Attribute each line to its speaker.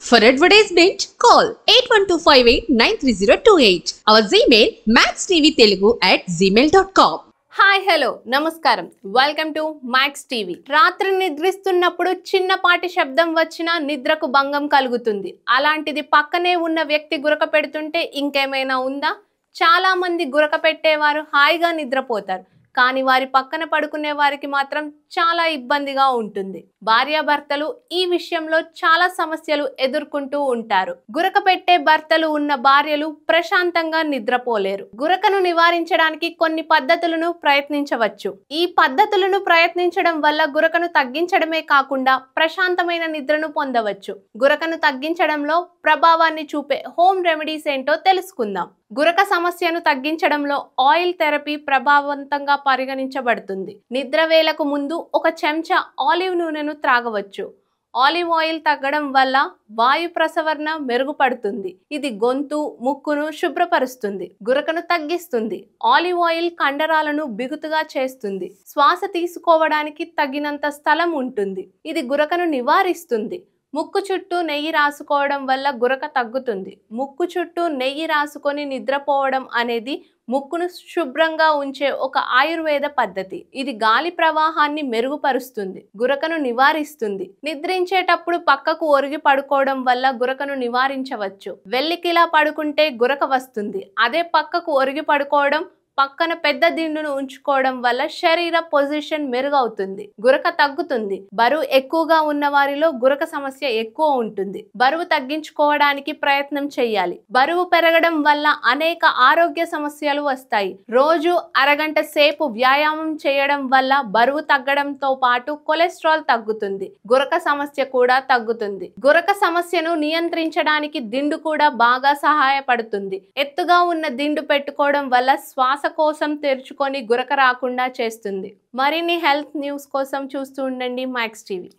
Speaker 1: For advertisement, call 8125893028. Our Gmail maxtvtelugu@gmail.com.
Speaker 2: Hi hello నమస్కారం, welcome to max TV. రాత్రి నిద్రిస్తున్నప్పుడు చిన్నపాటి శబ్దం వచ్చినా నిద్రకు భంగం కలుగుతుంది. అలాంటిది పక్కనే ఉన్న వ్యక్తి గురక పెడుతుంటే ఇంకేమైనా ఉందా? చాలా మంది గురక పెట్టేవారు హాయిగా నిద్రపోతారు, కానీ వారి పక్కన పడుకునే వారికి మాత్రం చాలా ఇబ్బందిగా ఉంటుంది. భార్యాభర్తలు ఈ విషయంలో చాలా సమస్యలు ఎదుర్కొంటూ ఉంటారు. గురక పెట్టే భర్తలు ఉన్న భార్యలు ప్రశాంతంగా నిద్రపోలేరు. గురకను నివారించడానికి కొన్ని పద్ధతులను ప్రయత్నించవచ్చు. ఈ పద్ధతులను ప్రయత్నించడం వల్ల గురకను తగ్గించడమే కాకుండా ప్రశాంతమైన నిద్రను పొందవచ్చు. గురకను తగ్గించడంలో ప్రభావాన్ని చూపే హోమ్ రెమెడీస్ ఏంటో తెలుసుకుందాం. గురక సమస్యను తగ్గించడంలో ఆయిల్ థెరపీ ప్రభావవంతంగా పరిగణించబడుతుంది. నిద్ర వేళకు ముందు ఒక చెంచా ఆలివ్ నూనెను త్రాగవచ్చు. ఆలివ్ ఆయిల్ తగ్గడం వల్ల వాయు ప్రసరణ మెరుగుపడుతుంది. ఇది గొంతు, ముక్కును శుభ్రపరుస్తుంది, గురకను తగ్గిస్తుంది. ఆలివ్ ఆయిల్ కండరాలను బిగుతుగా చేస్తుంది. శ్వాస తీసుకోవడానికి తగినంత స్థలం ఉంటుంది. ఇది గురకను నివారిస్తుంది. ముక్కు చుట్టూ నెయ్యి రాసుకోవడం వల్ల గురక తగ్గుతుంది. ముక్కు చుట్టూ నెయ్యి రాసుకొని నిద్రపోవడం అనేది ముక్కును శుభ్రంగా ఉంచే ఒక ఆయుర్వేద పద్ధతి. ఇది గాలి ప్రవాహాన్ని మెరుగుపరుస్తుంది, గురకను నివారిస్తుంది. నిద్రించేటప్పుడు పక్కకు ఒరిగి పడుకోవడం వల్ల గురకను నివారించవచ్చు. వెల్లికిలా పడుకుంటే గురక వస్తుంది. అదే పక్కకు ఒరిగి పడుకోవడం, పక్కన పెద్ద దిండును ఉంచుకోవడం వల్ల శరీర పొజిషన్ మెరుగవుతుంది, గురక తగ్గుతుంది. బరువు ఎక్కువగా ఉన్న వారిలో గురక సమస్య ఎక్కువ ఉంటుంది. బరువు తగ్గించుకోవడానికి ప్రయత్నం చేయాలి. బరువు పెరగడం వల్ల అనేక ఆరోగ్య సమస్యలు వస్తాయి. రోజు అరగంట సేపు వ్యాయామం చేయడం వల్ల బరువు తగ్గడంతో పాటు కొలెస్ట్రాల్ తగ్గుతుంది. గురక సమస్య కూడా తగ్గుతుంది. గురక సమస్యను నియంత్రించడానికి దిండు కూడా బాగా సహాయపడుతుంది. ఎత్తుగా ఉన్న దిండు పెట్టుకోవడం వల్ల శ్వాస కోసం తెరుచుకొని గురక రాకుండా చేస్తుంది. మరిన్ని హెల్త్ న్యూస్ కోసం చూస్తూ ఉండండి మ్యాక్స్ టీవీ.